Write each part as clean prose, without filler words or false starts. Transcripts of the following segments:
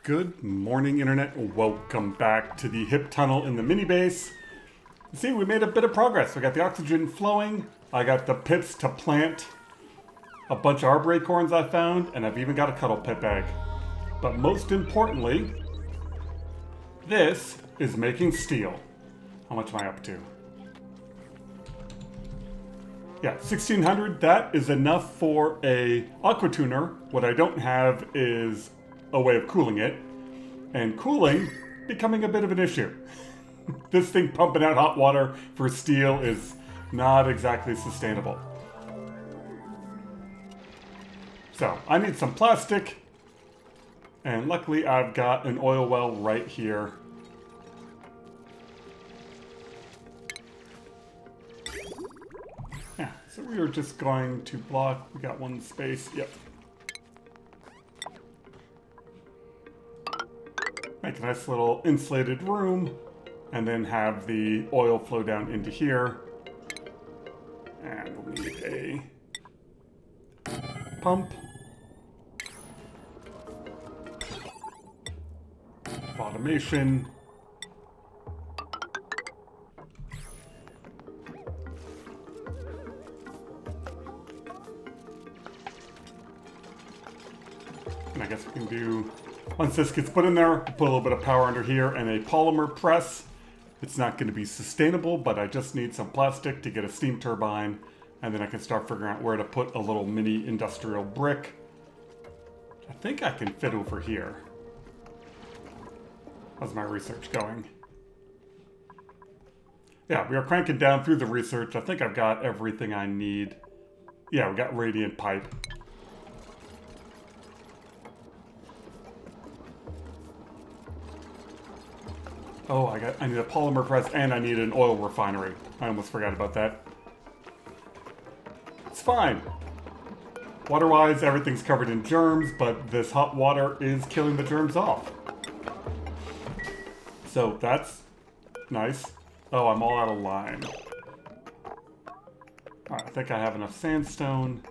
Good morning, Internet. Welcome back to the hip tunnel in the mini base. See, we made a bit of progress. We got the oxygen flowing. I got the pits to plant a bunch of arbor acorns I found, and I've even got a cuddle pip egg. But most importantly, this is making steel. How much am I up to? Yeah, 1600. That is enough for a aqua tuner. What I don't have is a way of cooling it, and cooling becoming a bit of an issue. This thing pumping out hot water for steel is not exactly sustainable. So I need some plastic, and luckily I've got an oil well right here. Yeah, so we are just going to block. We got one space. Yep. Make a nice little insulated room, and then have the oil flow down into here. And we'll need a pump. Automation. And I guess we can do, once this gets put in there, put a little bit of power under here and a polymer press. It's not going to be sustainable, but I just need some plastic to get a steam turbine, and then I can start figuring out where to put a little mini industrial brick. I think I can fit over here. How's my research going? Yeah, we are cranking down through the research. I think I've got everything I need. Yeah, we got radiant pipe. Oh, I need a polymer press, and I need an oil refinery. I almost forgot about that. It's fine. Water-wise, everything's covered in germs, but this hot water is killing the germs off. So that's nice. Oh, I'm all out of lime. Alright, I think I have enough sandstone.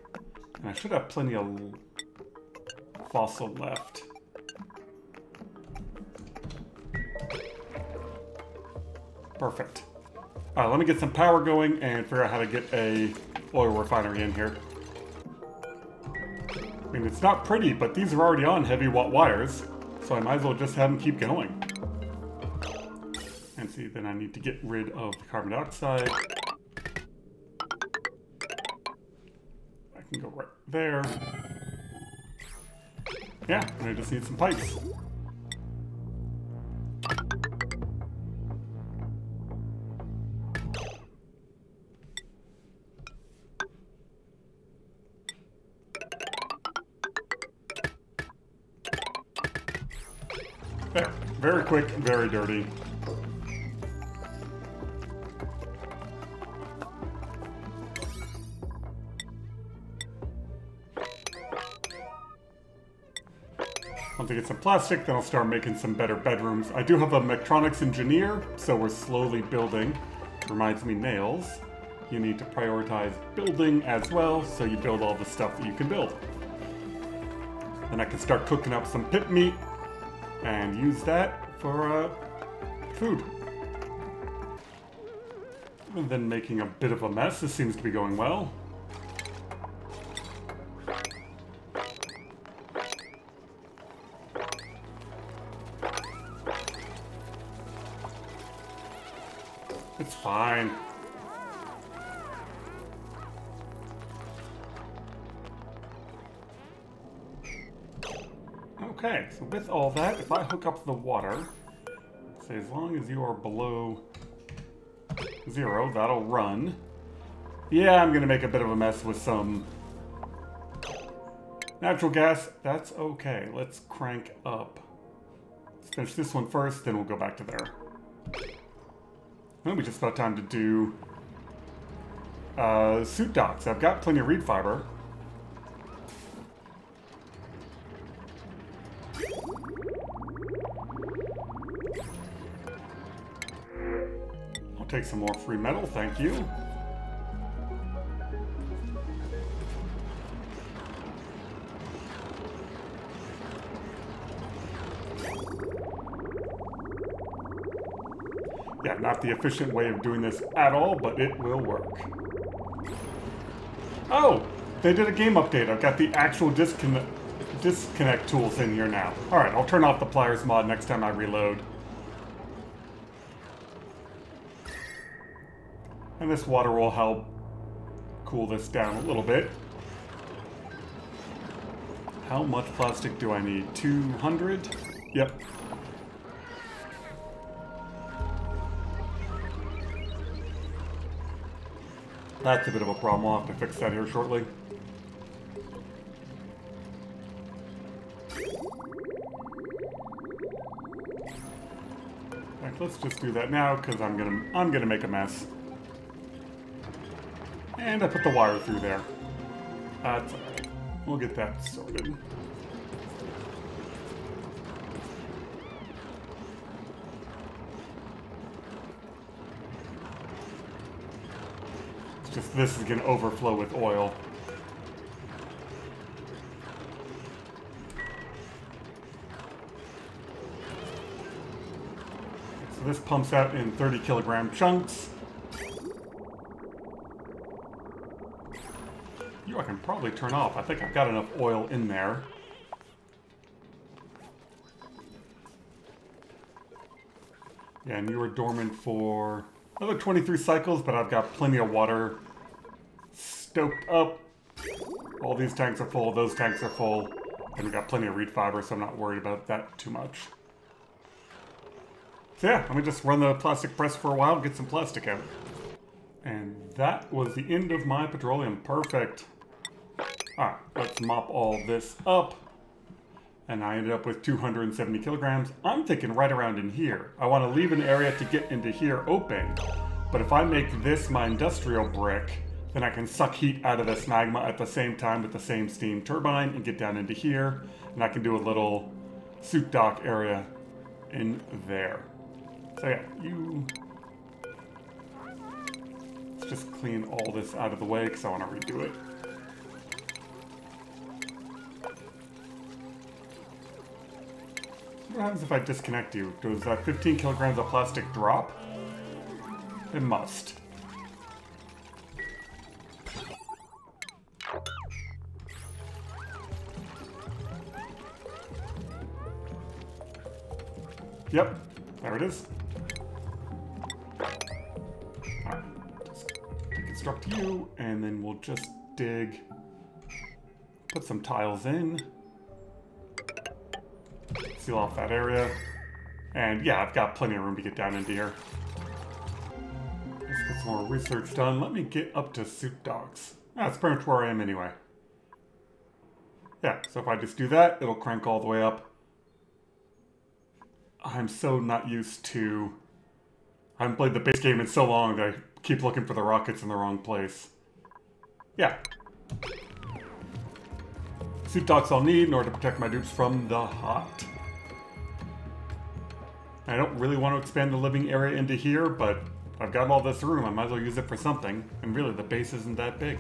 And I should have plenty of fossil left. Perfect. Alright, let me get some power going and figure out how to get a oil refinery in here. I mean, it's not pretty, but these are already on heavy watt wires, so I might as well just have them keep going. And see, then I need to get rid of the carbon dioxide. I can go right there. Yeah, and I just need some pipes. There. Very quick, very dirty. Once I get some plastic, then I'll start making some better bedrooms. I do have a mechatronics engineer, so we're slowly building. Reminds me, nails. You need to prioritize building as well, so you build all the stuff that you can build. Then I can start cooking up some pip meat and use that for food. And then making a bit of a mess. This seems to be going well. It's fine. Okay, so with all that, if I hook up the water, say as long as you are below 0, that'll run. Yeah, I'm gonna make a bit of a mess with some natural gas. That's okay. Let's crank up. Let's finish this one first, then we'll go back to there. Well, we just about time to do suit docks. I've got plenty of reed fiber. I'll take some more free metal, thank you. Yeah, not the efficient way of doing this at all, but it will work. Oh! They did a game update. I've got the actual disconnect tools in here now. Alright, I'll turn off the pliers mod next time I reload. And this water will help cool this down a little bit. How much plastic do I need? 200? Yep. That's a bit of a problem. I'll have to fix that here shortly. Alright, let's just do that now because I'm gonna make a mess. And I put the wire through there. That's alright. We'll get that sorted. It's just this is gonna overflow with oil. So this pumps out in 30-kilogram chunks. I can probably turn off. I think I've got enough oil in there. Yeah, and you were dormant for another 23 cycles, but I've got plenty of water stoked up. All these tanks are full, those tanks are full, and we've got plenty of reed fiber, so I'm not worried about that too much. So yeah, let me just run the plastic press for a while and get some plastic out. And that was the end of my petroleum. Perfect. Alright, let's mop all this up. And I ended up with 270 kilograms. I'm thinking right around in here. I want to leave an area to get into here open. But if I make this my industrial brick, then I can suck heat out of this magma at the same time with the same steam turbine and get down into here. And I can do a little suit dock area in there. So yeah, let's just clean all this out of the way because I want to redo it. What happens if I disconnect you? Does that 15 kilograms of plastic drop? It must. Yep, there it is. Alright, just deconstruct you, and then we'll just dig, put some tiles in. Seal off that area. And yeah, I've got plenty of room to get down into here. Let's get some more research done. Let me get up to suit docks. That's pretty much where I am anyway. Yeah, so if I just do that, it'll crank all the way up. I'm so not used to... I haven't played the base game in so long that I keep looking for the rockets in the wrong place. Yeah. Suit docks I'll need in order to protect my dupes from the hot. I don't really want to expand the living area into here, but I've got all this room. I might as well use it for something. And really, the base isn't that big.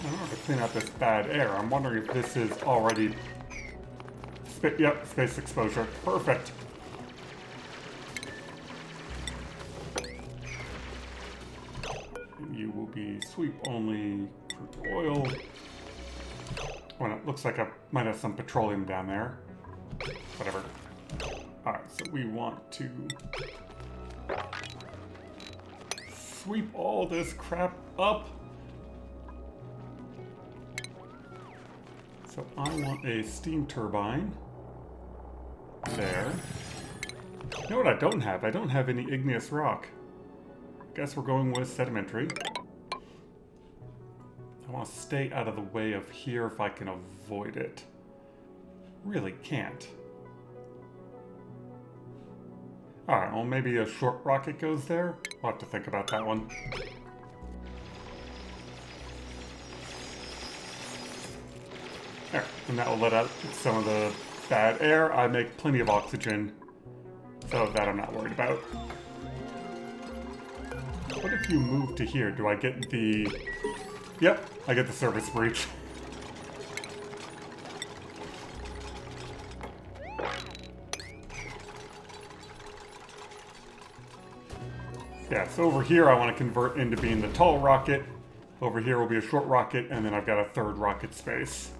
I don't know how to clean out this bad air. I'm wondering if this is already... Yep, space exposure. Perfect. And you will be sweep only crude oil. Well, it looks like I might have some petroleum down there. Whatever. Alright, so we want to sweep all this crap up. So I want a steam turbine. There. You know what I don't have? I don't have any igneous rock. Guess we're going with sedimentary. I want to stay out of the way of here if I can avoid it. Really can't. Alright, well maybe a short rocket goes there. I'll have to think about that one. There, and that will let out some of the bad air. I make plenty of oxygen, so that I'm not worried about. What if you move to here? Do I get the... Yep, I get the service breach. Yeah, so over here I want to convert into being the tall rocket. Over here will be a short rocket, and then I've got a third rocket space.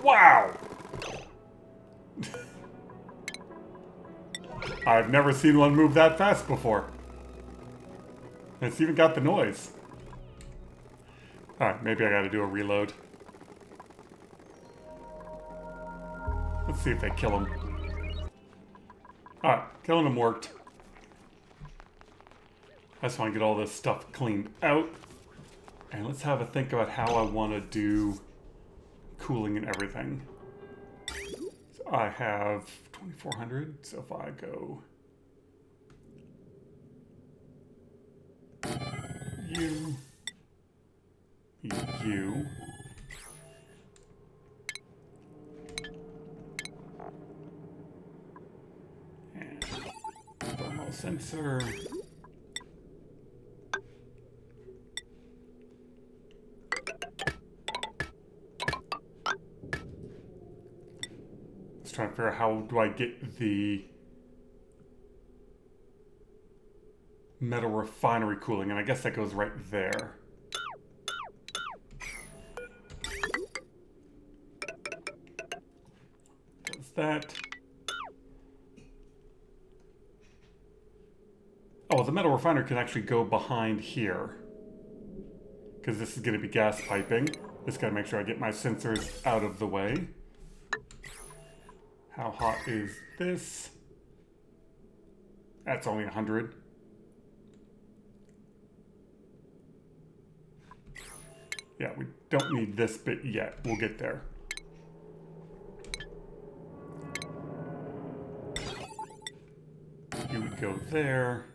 Wow! I've never seen one move that fast before. And it's even got the noise. Alright, maybe I gotta do a reload. Let's see if they kill him. Alright, killing him worked. I just want to get all this stuff cleaned out. And let's have a think about how I want to do cooling and everything. So I have 2400, so if I go you, and thermal sensor. Trying to figure out how do I get the metal refinery cooling, and I guess that goes right there. Does that. Oh, the metal refinery can actually go behind here, because this is going to be gas piping. Just got to make sure I get my sensors out of the way. How hot is this? That's only 100. Yeah, we don't need this bit yet. We'll get there. You would go there.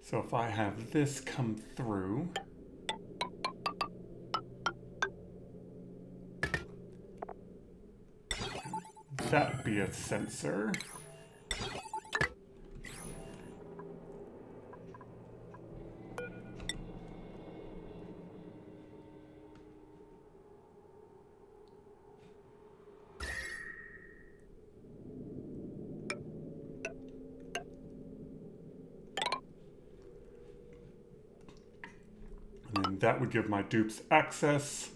So if I have this come through, that'd be a sensor. And then that would give my dupes access.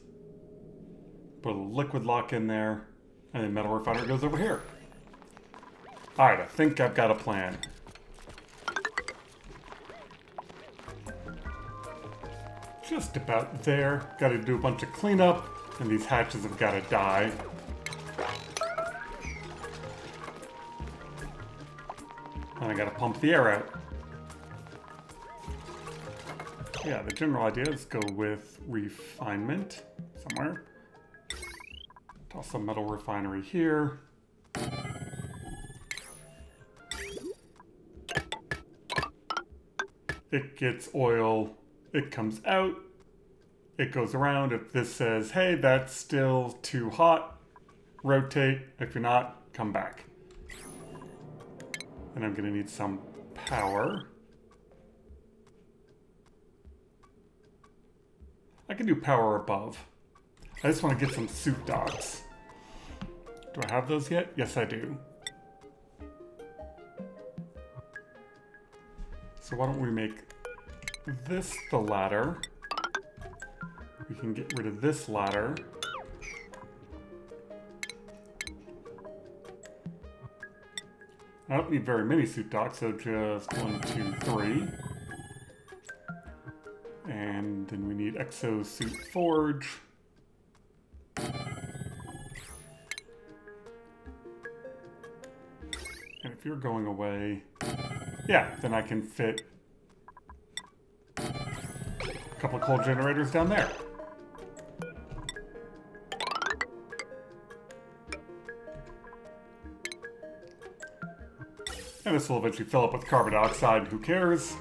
Put a liquid lock in there. And then metal refiner goes over here. Alright, I think I've got a plan. Just about there. Gotta do a bunch of cleanup, and these hatches have gotta die. And I gotta pump the air out. Yeah, the general idea is go with refinement somewhere. Toss a metal refinery here. It gets oil, it comes out, it goes around. If this says, hey, that's still too hot, rotate. If you're not, come back. And I'm gonna need some power. I can do power above. I just want to get some suit docks. Do I have those yet? Yes, I do. So why don't we make this the ladder? We can get rid of this ladder. I don't need very many suit docks, so just 1, 2, 3. And then we need exosuit forge. And if you're going away, yeah, then I can fit a couple of coal generators down there. And this will eventually fill up with carbon dioxide, who cares?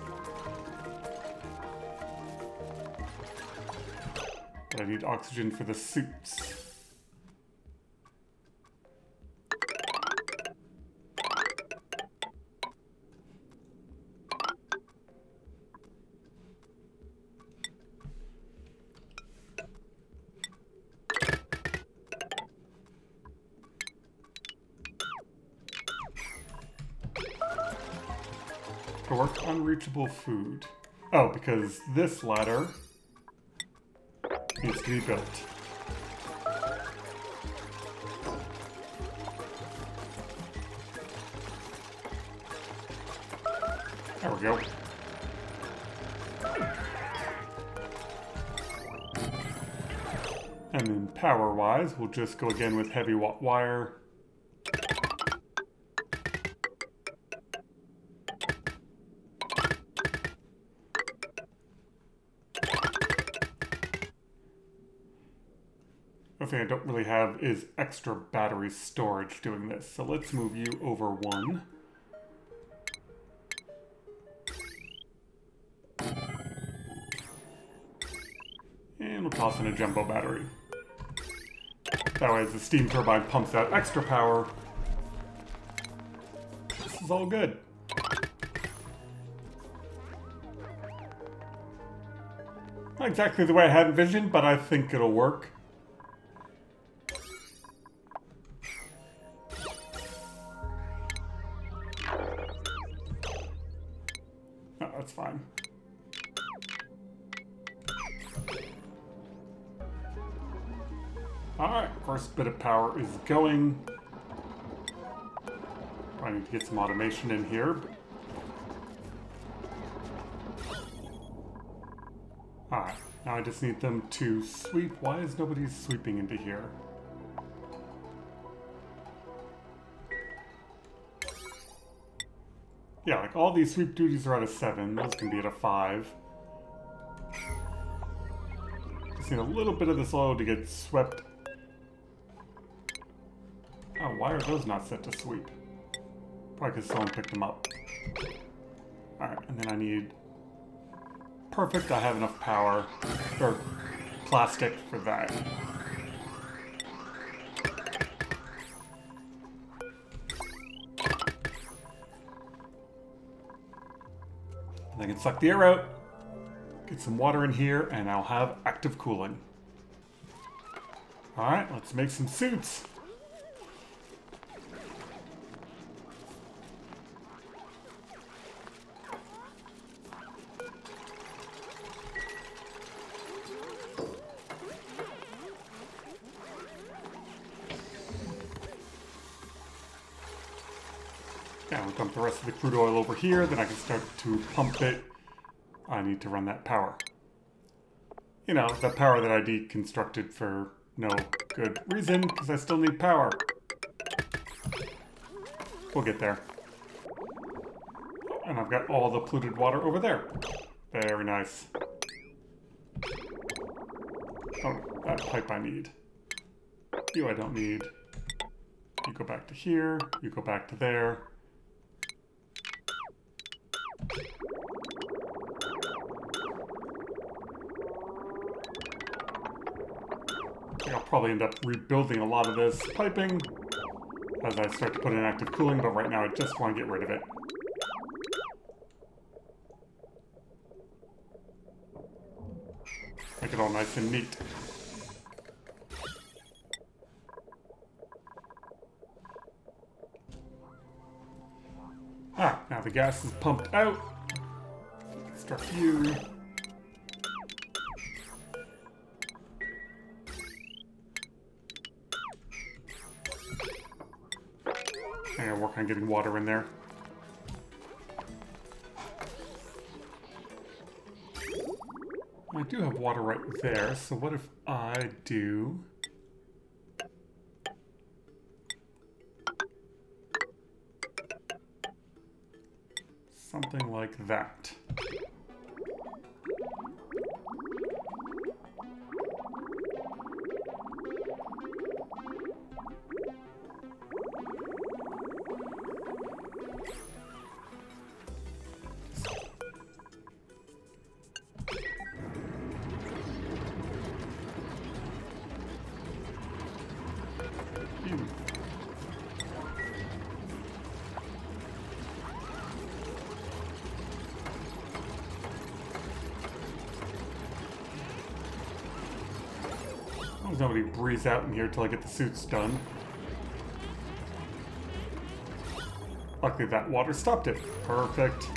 But I need oxygen for the suits. to work. Unreachable food. Oh, because this ladder needs to be built. There we go. And then power-wise, we'll just go again with heavy wire. The thing I don't really have is extra battery storage doing this, so let's move you over one. And we'll toss in a jumbo battery. That way, as the steam turbine pumps out extra power, this is all good. Not exactly the way I had envisioned, but I think it'll work. No, that's fine. Alright, first bit of power is going. I need to get some automation in here. Alright, now I just need them to sweep. Why is nobody sweeping into here? Yeah, like all these sweep duties are at a 7. Those can be at a 5. Just need a little bit of this oil to get swept. Oh, why are those not set to sweep? Probably because someone picked them up. Alright, and then I need... Perfect, I have enough power, or plastic for that. And I can suck the air out, get some water in here, and I'll have active cooling. Alright, let's make some suits. Yeah, we'll dump the rest of the crude oil over here, then I can start to pump it. I need to run that power. You know, the power that I deconstructed for no good reason, because I still need power. We'll get there. And I've got all the polluted water over there. Very nice. Oh, that pipe I need. You I don't need. You go back to here, you go back to there. I'll probably end up rebuilding a lot of this piping as I start to put in active cooling, but right now I just want to get rid of it. Make it all nice and neat. Ah, now the gas is pumped out. Construct you. I gotta work on getting water in there. I do have water right there, so what if I do... something like that. Nobody breathes out in here till I get the suits done. Luckily that water stopped it. Perfect.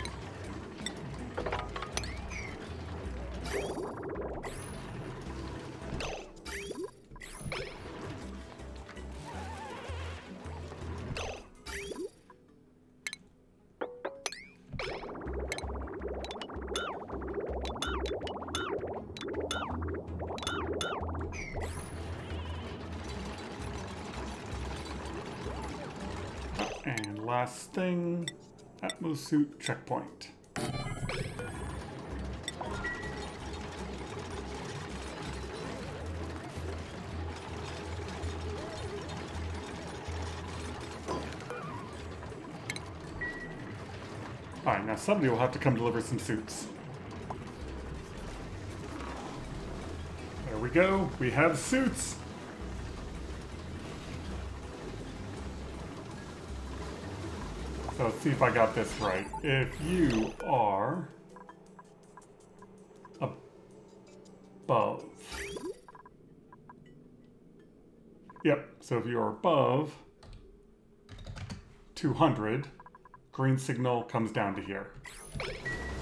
last thing. Atmos suit checkpoint. Alright, now somebody will have to come deliver some suits. There we go. We have suits. So let's see if I got this right. If you are above. Yep, so if you're above 200, green signal comes down to here.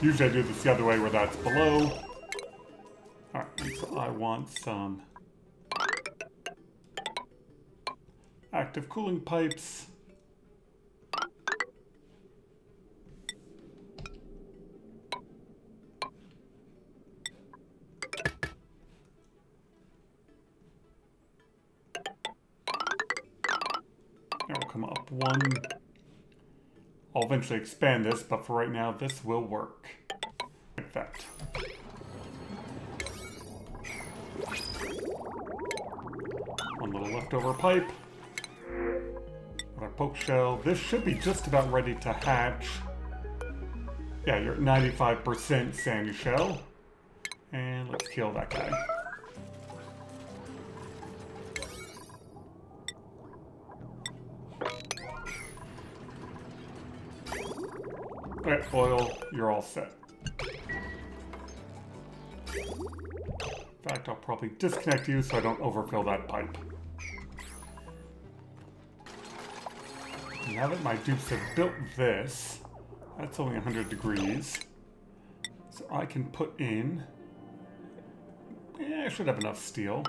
Usually I do this the other way where that's below. Alright, so I want some active cooling pipes. And we'll come up one. I'll eventually expand this, but for right now, this will work. Like that. One little leftover pipe. With our poke shell. This should be just about ready to hatch. Yeah, you're at 95% sandy shell. And let's kill that guy. Alright, oil, you're all set. In fact, I'll probably disconnect you so I don't overfill that pipe. Now that my dupes have built this, that's only 100 degrees. So I can put in... I should have enough steel.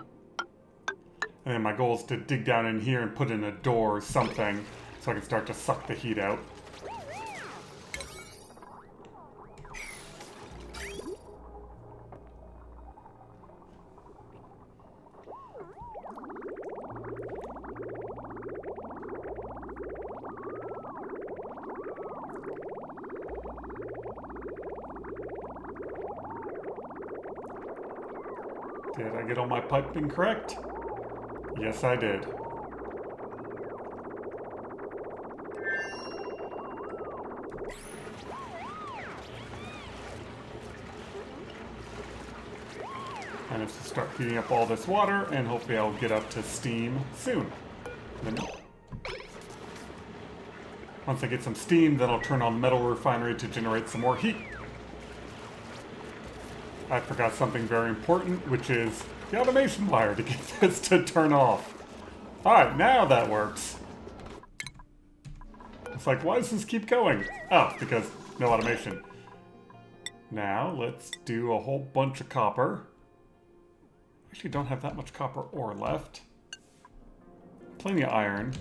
And then my goal is to dig down in here and put in a door or something so I can start to suck the heat out. Did I get all my piping correct? Yes, I did. And it's to start heating up all this water, and hopefully I'll get up to steam soon. Then, once I get some steam, then I'll turn on the metal refinery to generate some more heat. I forgot something very important, which is the automation wire to get this to turn off. Alright, now that works. It's like, why does this keep going? Oh, because no automation. Now, let's do a whole bunch of copper. Actually, don't have that much copper ore left. Plenty of iron.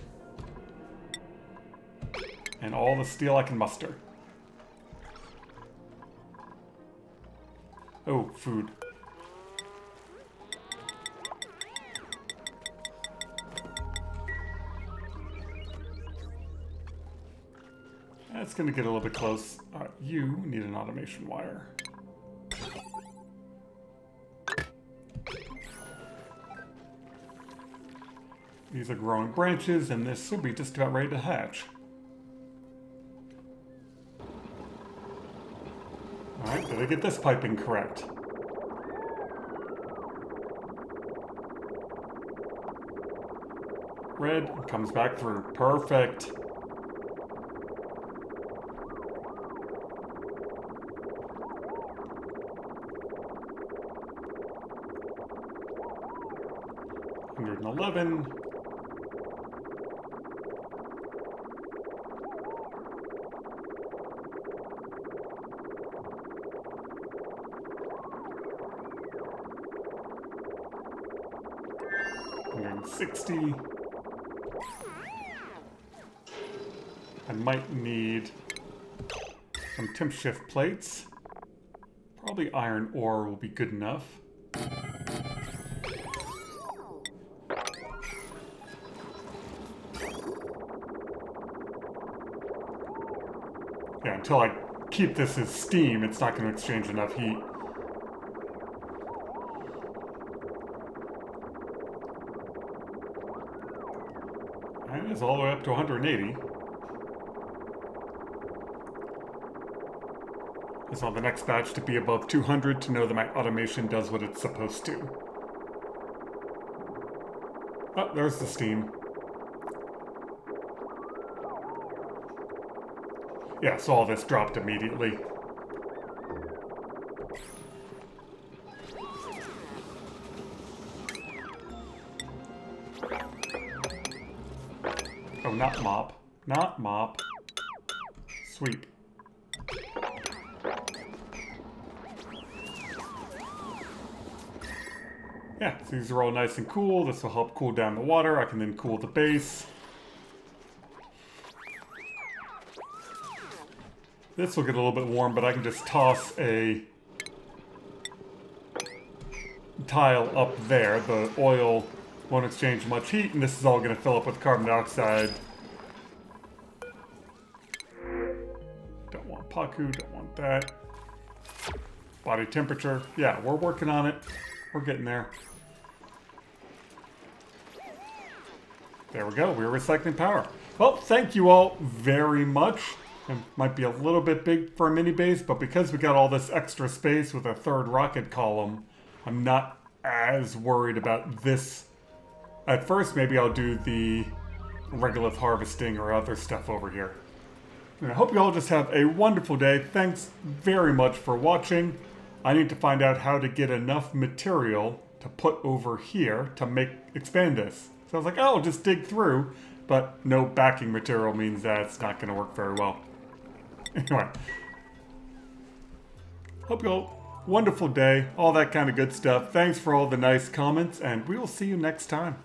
And all the steel I can muster. Oh, food. That's gonna get a little bit close. You need an automation wire. These are growing branches, and this should be just about ready to hatch. Alright, did I get this piping correct? Red comes back through. Perfect. $111. $160. I might need some temp shift plates. Probably iron ore will be good enough. until I keep this as steam, it's not going to exchange enough heat. And it's all the way up to 180. I just want the next batch to be above 200 to know that my automation does what it's supposed to. Oh, there's the steam. Yeah, so all this dropped immediately. Oh, not mop. Not mop. Sweep. Yeah, so these are all nice and cool. This will help cool down the water. I can then cool the base. This will get a little bit warm, but I can just toss a tile up there. The oil won't exchange much heat, and this is all going to fill up with carbon dioxide. Don't want Paku, don't want that. Body temperature. Yeah, we're working on it. We're getting there. There we go. We're recycling power. Well, thank you all very much. It might be a little bit big for a mini base, but because we got all this extra space with a third rocket column, I'm not as worried about this. At first, maybe I'll do the regolith harvesting or other stuff over here. And I hope you all just have a wonderful day. Thanks very much for watching. I need to find out how to get enough material to put over here to expand this. So I was like, oh, I'll just dig through, but no backing material means that it's not going to work very well. Anyway, hope you all wonderful day, all that kind of good stuff. Thanks for all the nice comments, and we will see you next time.